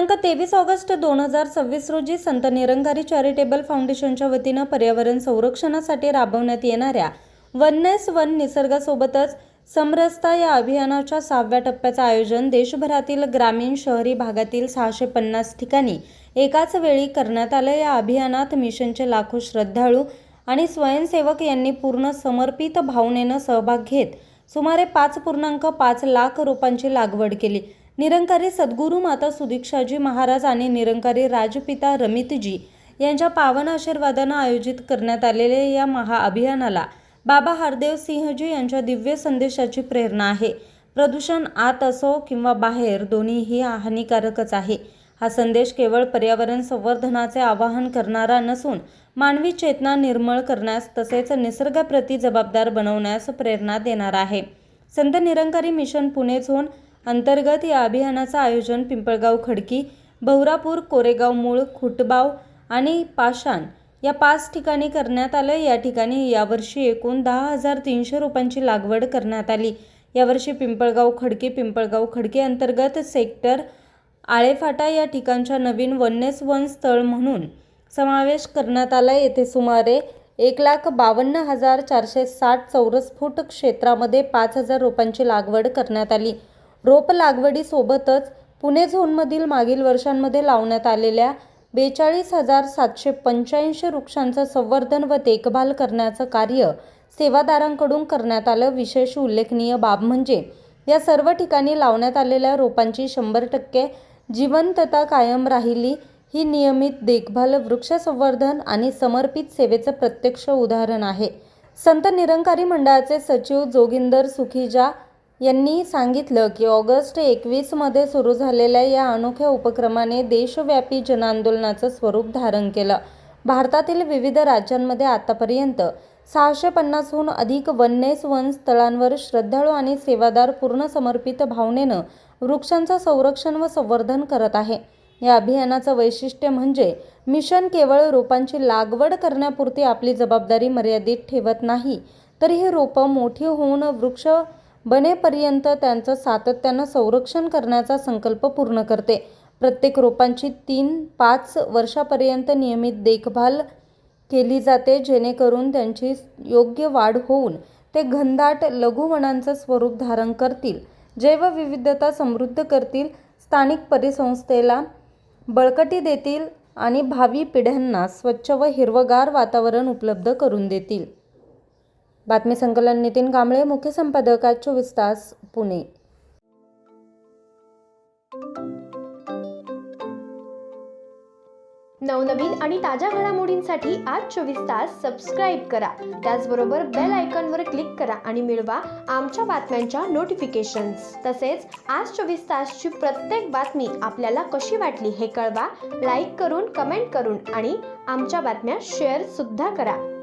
दिनांक 23 ऑगस्ट 2026 रोजी संत निरंकारी चॅरिटेबल फाउंडेशनच्या वतीनं पर्यावरण संरक्षणासाठी राबवण्यात येणाऱ्या वननेस वन निसर्गासोबतच समरसता या अभियानाच्या 6व्या टप्प्याचं आयोजन देशभरातील ग्रामीण शहरी भागातील 650 ठिकाणी एकाच वेळी करण्यात आलं। या अभियानात मिशनचे लाखो श्रद्धाळू आणि स्वयंसेवक यांनी पूर्ण समर्पित भावनेनं सहभाग घेत सुमारे 5.5 लाख रोपांची लागवड केली। निरंकारी सद्गुरू माता सुदीक्षाजी महाराज आणि निरंकारी राजपिता रमितजी यांच्या पावन आशीर्वादानं आयोजित करण्यात आलेल्या या महाअभियानाला बाबा हरदेव सिंहजी यांच्या दिव्य संदेशाची प्रेरणा आहे। प्रदूषण आत असो किंवा बाहेर दोन्हीही हानिकारकच आहे। हा संदेश केवळ पर्यावरण संवर्धनाचे आवाहन करणारा नसून मानवी चेतना निर्मळ करण्यास तसेच निसर्गाप्रती जबाबदार बनवण्यास प्रेरणा देणारा आहे। संत निरंकारी मिशन पुणे झोन अंतर्गत या अभियानाचं आयोजन पिंपळगाव खडकी, बहुरापूर, कोरेगाव मूळ, खुटबाव आणि पाषाण या 5 ठिकाणी करण्यात आलं। या ठिकाणी यावर्षी एकूण 10,300 रोपांची लागवड करण्यात आली। यावर्षी पिंपळगाव खडकी अंतर्गत सेक्टर आळेफाटा या ठिकाणच्या नवीन वननेस वन स्थळ म्हणून समावेश करण्यात आला। येथे सुमारे 1,52,460 चौरस फूट क्षेत्रामध्ये 5,000 रोपांची लागवड करण्यात आली। रोप लागवडीसोबतच पुणे झोनमधील मागील वर्षांमध्ये लावण्यात आलेल्या 42,785 वृक्षांचं संवर्धन व देखभाल करण्याचं कार्य सेवादारांकडून करण्यात आलं। विशेष उल्लेखनीय बाब म्हणजे या सर्व ठिकाणी लावण्यात आलेल्या रोपांची 100% जिवंतता कायम राहिली। ही नियमित देखभाल, वृक्ष संवर्धन आणि समर्पित सेवेचं प्रत्यक्ष उदाहरण आहे। संत निरंकारी मंडळाचे सचिव जोगिंदर सुखीजा यांनी सांगितलं की ऑगस्ट 21 मध्ये सुरू झालेल्या या अनोख्या उपक्रमाने देशव्यापी जनआंदोलनाचं स्वरूप धारण केलं। भारतातील विविध राज्यांमध्ये आतापर्यंत 650हून अधिक वननेस वन स्थळांवर श्रद्धाळू आणि सेवादार पूर्ण समर्पित भावनेनं वृक्षांचं संरक्षण व संवर्धन करत आहे। या अभियानाचं वैशिष्ट्य म्हणजे मिशन केवळ रोपांची लागवड करण्यापुरती आपली जबाबदारी मर्यादित ठेवत नाही, तर ही रोपं मोठी होऊन वृक्ष बनेपर्यंत त्यांचं सातत्यानं संरक्षण करण्याचा संकल्प पूर्ण करते। प्रत्येक रोपांची 3-5 वर्षापर्यंत नियमित देखभाल केली जाते, जेणेकरून त्यांची योग्य वाढ होऊन ते घनदाट लघुवनांचं स्वरूप धारण करतील, जैवविविधता समृद्ध करतील, स्थानिक परिसंस्थेला बळकटी देतील आणि भावी पिढ्यांना स्वच्छ व हिरवगार वातावरण उपलब्ध करून देतील। बातमी संकलन नितीन कांबळे, मुख्य संपादक, आज 24 तास, पुणे। नवनवीन आणि ताज्या घडामोडींसाठी आज 24 तास सबस्क्राईब करा। त्याचबरोबर बेल आयकॉनवर क्लिक करा आणि मिळवा आमच्या बातम्यांच्या नोटिफिकेशन्स। तसेच आज 24 तासची प्रत्येक बातमी आपल्याला कशी वाटली हे कळवा, लाईक करून, कमेंट करून आणि आमच्या बातम्या शेअर सुद्धा करा।